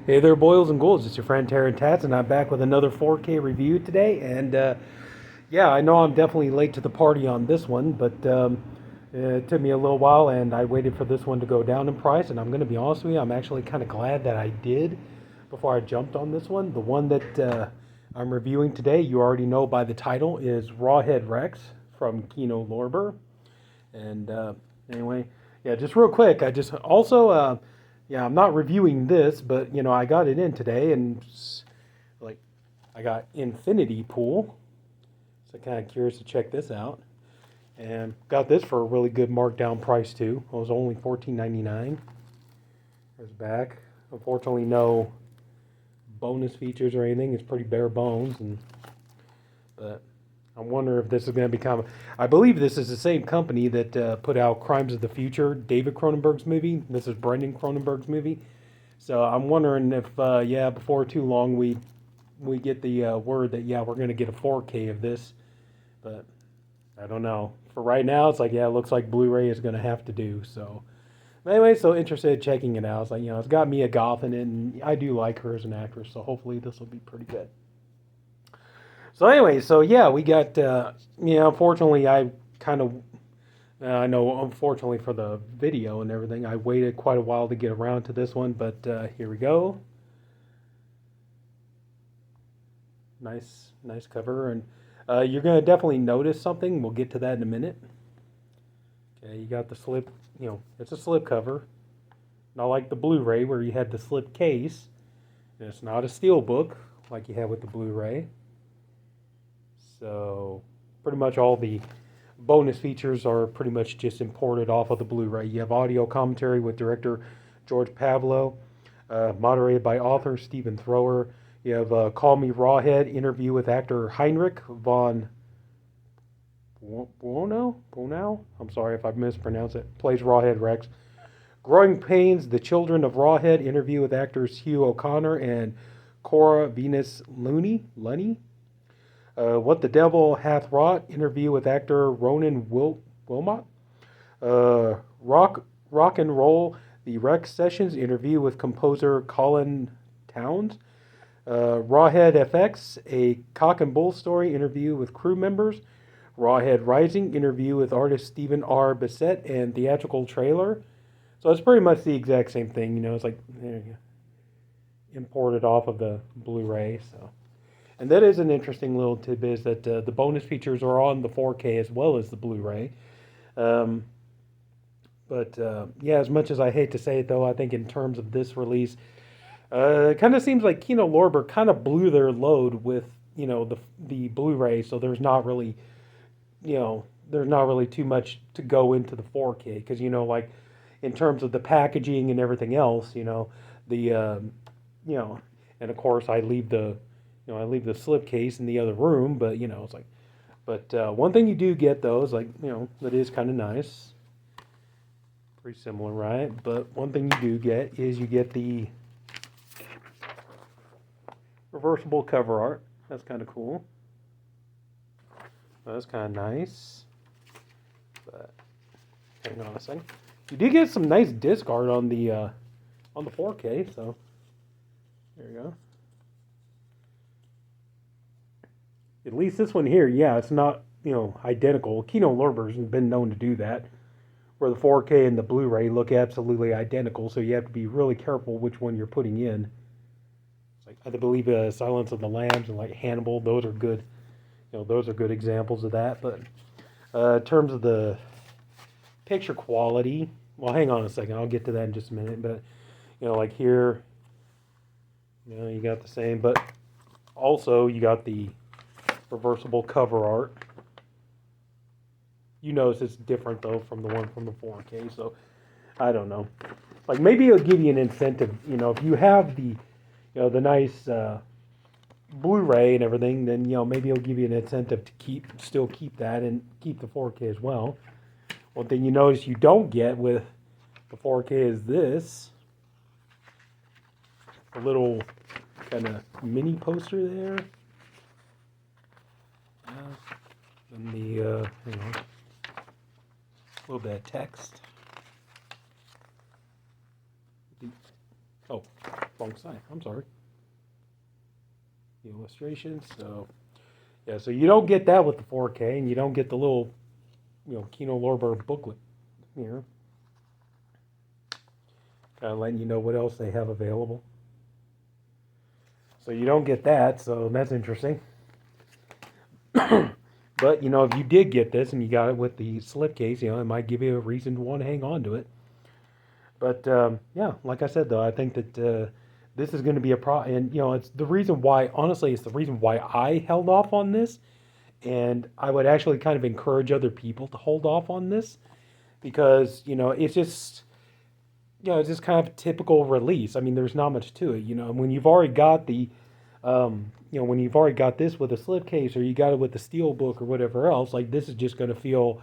Hey there, boils and ghouls. It's your friend Taryn Tats, and I'm back with another 4K review today. And yeah, I know I'm definitely late to the party on this one, but it took me a little while, and I waited for this one to go down in price. And I'm going to be honest with you, I'm actually kind of glad that I did before I jumped on this one. The one that I'm reviewing today, you already know by the title, is Rawhead Rex from Kino Lorber. And anyway, yeah, just real quick, I just also, yeah, I'm not reviewing this, but I got it in today, and like, I got Infinity Pool, so kind of curious to check this out, and got this for a really good markdown price too. It was only $14.99. There's back. Unfortunately, no bonus features or anything. It's pretty bare bones, but I wonder if this is going to become. I believe this is the same company that put out Crimes of the Future, David Cronenberg's movie. This is Brendan Cronenberg's movie. So I'm wondering if, yeah, before too long we get the word that, yeah, we're going to get a 4K of this. But I don't know. For right now, it's like, yeah, it looks like Blu-ray is going to have to do. So anyway, so interested in checking it out. It's like, it's got Mia Goth in it, and I do like her as an actress. So hopefully this will be pretty good. So anyway, so yeah, we got, unfortunately, I know, unfortunately for the video and everything, I waited quite a while to get around to this one, but here we go. Nice cover, and you're going to definitely notice something. We'll get to that in a minute. Okay, you got the slip, it's a slip cover. Not like the Blu-ray where you had the slip case. And it's not a steel book like you have with the Blu-ray. So pretty much all the bonus features are pretty much just imported off of the Blu-ray. You have audio commentary with director George Pavlo, moderated by author Stephen Thrower. You have Call Me Rawhead, interview with actor Heinrich von Bonau. I'm sorry if I mispronounced it. Plays Rawhead Rex. Growing Pains, The Children of Rawhead, interview with actors Hugh O'Connor and Cora Venus Lunny. What the Devil Hath Wrought, interview with actor Ronan Wilmot. Rock and Roll, The Rex Sessions, interview with composer Colin Towns. Rawhead FX, A Cock and Bull Story, interview with crew members. Rawhead Rising, interview with artist Stephen R. Bissett and theatrical trailer. So it's pretty much the exact same thing, it's like imported off of the Blu-ray, so. And that is an interesting little tidbit, is that the bonus features are on the 4K as well as the Blu-ray. Yeah, as much as I hate to say it, though, I think in terms of this release, it kind of seems like Kino Lorber kind of blew their load with, the Blu-ray, so there's not really too much to go into the 4K, because, like, in terms of the packaging and everything else, and of course I leave the slipcase in the other room, but it's like, but one thing you do get though is like, that is kind of nice, pretty similar, right? But one thing you do get is you get the reversible cover art. That's kind of cool. That's kind of nice. But hang on a second. You do get some nice disc art on the 4K, so there you go. At least this one here, yeah, it's not, identical. Kino Lorber's been known to do that, where the 4K and the Blu-ray look absolutely identical, so you have to be really careful which one you're putting in. It's like, I believe Silence of the Lambs and like Hannibal, those are good, those are good examples of that. But in terms of the picture quality, well, hang on a second, I'll get to that in just a minute. But like here, you got the same, but also you got the reversible cover art. You notice it's different though from the one from the 4K, so I don't know. Like maybe it'll give you an incentive, if you have the the nice Blu-ray and everything, then maybe it'll give you an incentive to still keep that and keep the 4K as well. One thing you notice you don't get with the 4K is this, a little kind of mini poster there. And the a little bit of text. Oh, wrong side. I'm sorry. The illustrations. So yeah, so you don't get that with the 4K, and you don't get the little Kino Lorber booklet here, kind of letting you know what else they have available. So you don't get that, so that's interesting. But if you did get this and you got it with the slipcase, it might give you a reason to want to hang on to it. But yeah, like I said though, I think that this is going to be a pro, and it's the reason why. Honestly, it's the reason why I held off on this, and I would actually kind of encourage other people to hold off on this because it's just it's just kind of a typical release. I mean, there's not much to it. When you've already got when you've already got this with a slipcase, or you got it with the steel book or whatever else, like this is just going to feel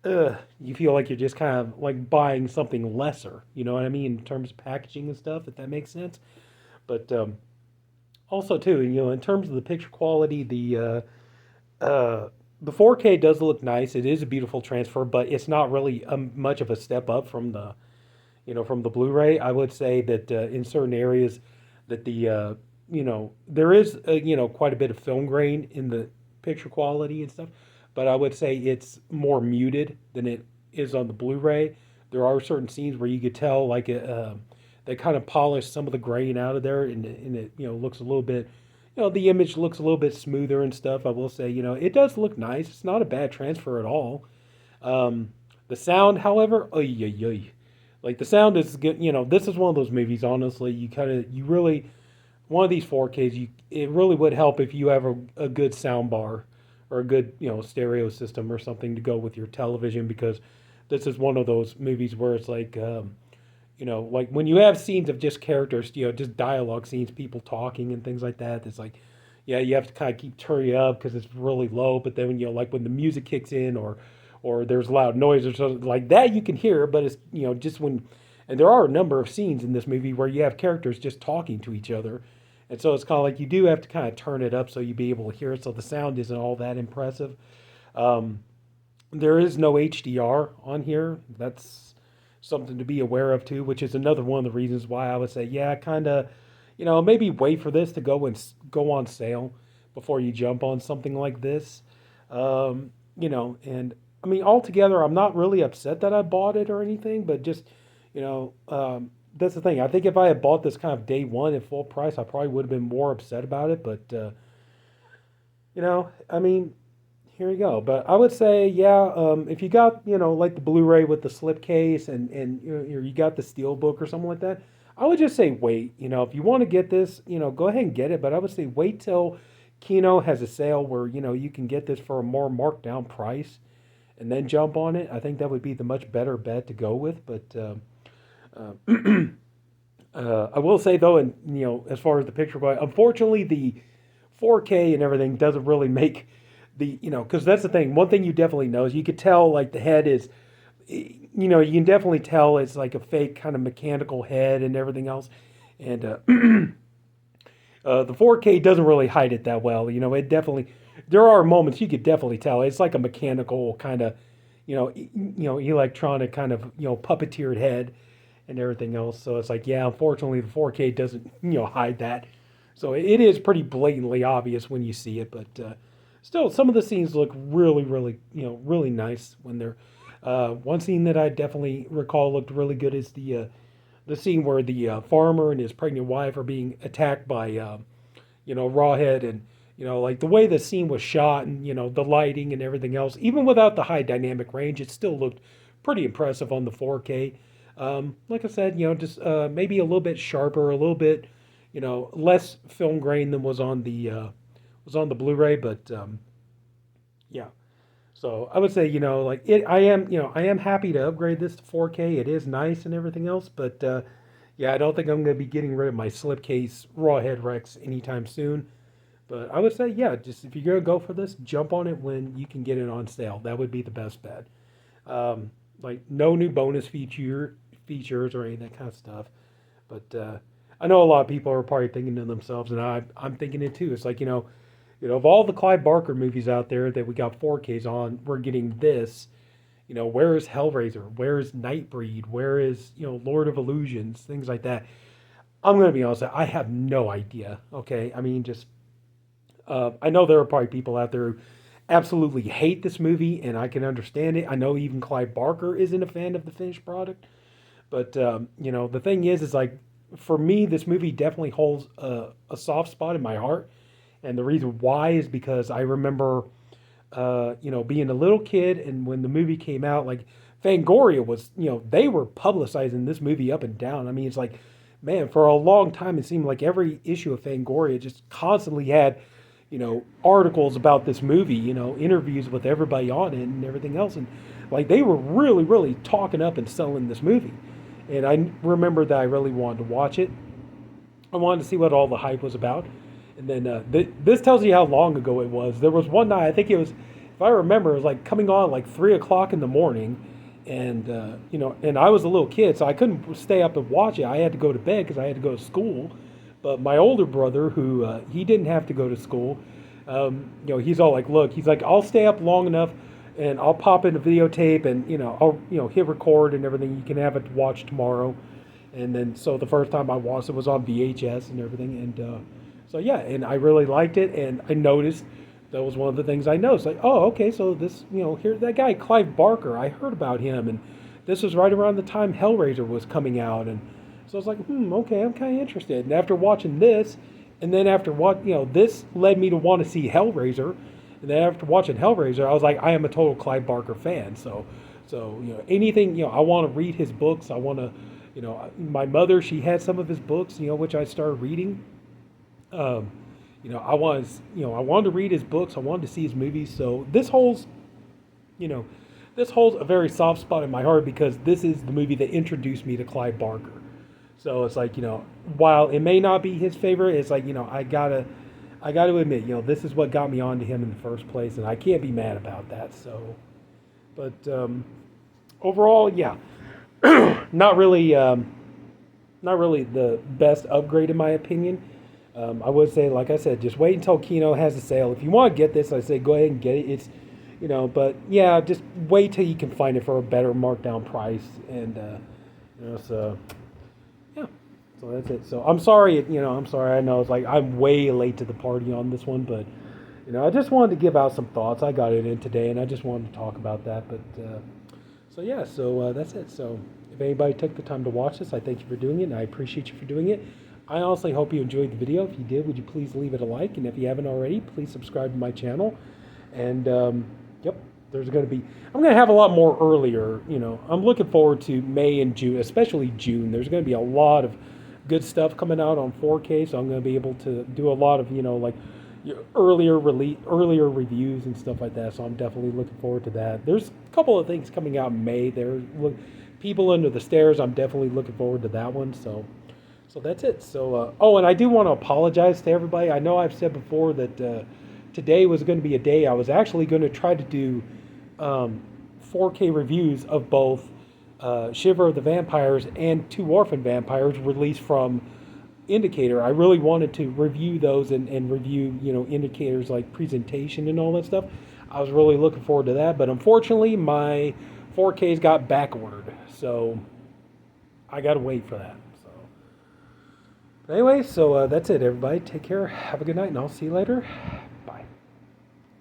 you feel like you're just kind of like buying something lesser. You know what I mean in terms of packaging and stuff, if that makes sense. But also too, in terms of the picture quality, the 4K does look nice. It is a beautiful transfer, but it's not really much of a step up from the Blu-ray. I would say that in certain areas that there is quite a bit of film grain in the picture quality and stuff, but I would say it's more muted than it is on the Blu-ray. There are certain scenes where you could tell like they kind of polished some of the grain out of there, and it looks a little bit. The image looks a little bit smoother and stuff. I will say, it does look nice. It's not a bad transfer at all. The sound, however, like the sound is good. This is one of those movies. Honestly, you really one of these 4Ks. It really would help if you have a good sound bar or a good stereo system or something to go with your television, because this is one of those movies where it's like like when you have scenes of just characters, just dialogue scenes, people talking and things like that. It's like, yeah, you have to kind of keep turning it up because it's really low. But then like when the music kicks in, or there's loud noise or something like that, you can hear. But it's just when, and there are a number of scenes in this movie where you have characters just talking to each other, and so it's kind of like you do have to kind of turn it up so you be able to hear it. So the sound isn't all that impressive. Um, there is no HDR on here. That's something to be aware of too, which is another one of the reasons why I would say, yeah, kind of, maybe wait for this to go on sale before you jump on something like this. And I mean, altogether, I'm not really upset that I bought it or anything, but just, that's the thing. I think if I had bought this kind of day one at full price, I probably would have been more upset about it. But, I mean, here you go. But I would say, yeah, if you got, like the Blu-ray with the slipcase, and you got the steel book or something like that, I would just say wait. If you want to get this, go ahead and get it. But I would say wait till Kino has a sale where you can get this for a more marked down price, and then jump on it. I think that would be the much better bet to go with. But I will say though, and as far as the picture quality, unfortunately the 4K and everything doesn't really make because that's the thing. One thing you definitely know is you could tell like the head is, you can definitely tell it's like a fake kind of mechanical head and everything else, and the 4K doesn't really hide it that well. It definitely there are moments you could definitely tell it's like a mechanical kind of, electronic kind of puppeteered head and everything else. So it's like, yeah, unfortunately the 4K doesn't hide that. So it is pretty blatantly obvious when you see it, but still, some of the scenes look really, really, really nice when they're. One scene that I definitely recall looked really good is the scene where the farmer and his pregnant wife are being attacked by Rawhead, and like the way the scene was shot, and the lighting and everything else. Even without the high dynamic range, it still looked pretty impressive on the 4K. Like I said, just maybe a little bit sharper, a little bit less film grain than was on the Blu-ray, but yeah. So I would say, like it. I am happy to upgrade this to 4K. It is nice and everything else, but yeah, I don't think I'm going to be getting rid of my slipcase Rawhead Rex anytime soon. But I would say, yeah, just if you're going to go for this, jump on it when you can get it on sale. That would be the best bet. Like no new bonus features or any of that kind of stuff. But I know a lot of people are probably thinking to themselves, and I'm thinking it too. It's like, of all the Clive Barker movies out there that we got 4Ks on, we're getting this. Where is Hellraiser? Where is Nightbreed? Where is, Lord of Illusions? Things like that. I'm going to be honest. I have no idea. Okay, I mean, just I know there are probably people out there who absolutely hate this movie, and I can understand it. I know even Clive Barker isn't a fan of the finished product, but the thing is like for me, this movie definitely holds a soft spot in my heart, and the reason why is because I remember, being a little kid, and when the movie came out, like Fangoria was, they were publicizing this movie up and down. I mean, it's like, man, for a long time, it seemed like every issue of Fangoria just constantly had, articles about this movie, interviews with everybody on it and everything else. And like they were really, really talking up and selling this movie. And I remember that I really wanted to watch it. I wanted to see what all the hype was about. And then this tells you how long ago it was. There was one night, I think it was, if I remember, it was like coming on like 3 o'clock in the morning. And, and I was a little kid, so I couldn't stay up and watch it. I had to go to bed because I had to go to school. But my older brother, who he didn't have to go to school, he's all like, look, he's like, I'll stay up long enough and I'll pop in a videotape and, I'll, hit record and everything. You can have it to watch tomorrow. And then, so the first time I watched it was on VHS and everything. And so, yeah, and I really liked it. And I noticed that was one of the things I noticed. Like, oh, okay, so this, here, that guy, Clive Barker, I heard about him. And this was right around the time Hellraiser was coming out. And so I was like, okay, I'm kind of interested. And after watching this, and then after what, this led me to want to see Hellraiser. And then after watching Hellraiser, I was like, I am a total Clive Barker fan. So anything, I want to read his books. I want to, my mother, she had some of his books, which I started reading. I wanted to read his books. I wanted to see his movies. So this holds a very soft spot in my heart because this is the movie that introduced me to Clive Barker. So it's like, while it may not be his favorite, it's like, I gotta admit, this is what got me onto him in the first place, and I can't be mad about that. So, but overall, yeah, not really, not really the best upgrade in my opinion. I would say, like I said, just wait until Kino has a sale. If you want to get this, I say go ahead and get it. It's, but yeah, just wait till you can find it for a better markdown price, and so. Yeah, so that's it. So I'm sorry, I'm sorry. I know it's like I'm way late to the party on this one, but I just wanted to give out some thoughts. I got it in today, and I just wanted to talk about that. But so yeah, so that's it. So if anybody took the time to watch this, I thank you for doing it, and I appreciate you for doing it. I honestly hope you enjoyed the video. If you did, would you please leave it a like, and if you haven't already, please subscribe to my channel. And yep. I'm going to have a lot more earlier, I'm looking forward to May and June, especially June. There's going to be a lot of good stuff coming out on 4K, so I'm going to be able to do a lot of, like earlier reviews and stuff like that. So I'm definitely looking forward to that. There's a couple of things coming out in May. People Under the Stairs. I'm definitely looking forward to that one. So that's it. So, and I do want to apologize to everybody. I know I've said before that today was going to be a day I was actually going to try to do 4K reviews of both Shiver of the Vampires and Two Orphan Vampires released from Indicator. I really wanted to review those and review, Indicator's like presentation and all that stuff. I was really looking forward to that, but unfortunately my 4Ks got back ordered, so I got to wait for that. So anyway, so that's it, everybody. Take care. Have a good night, and I'll see you later.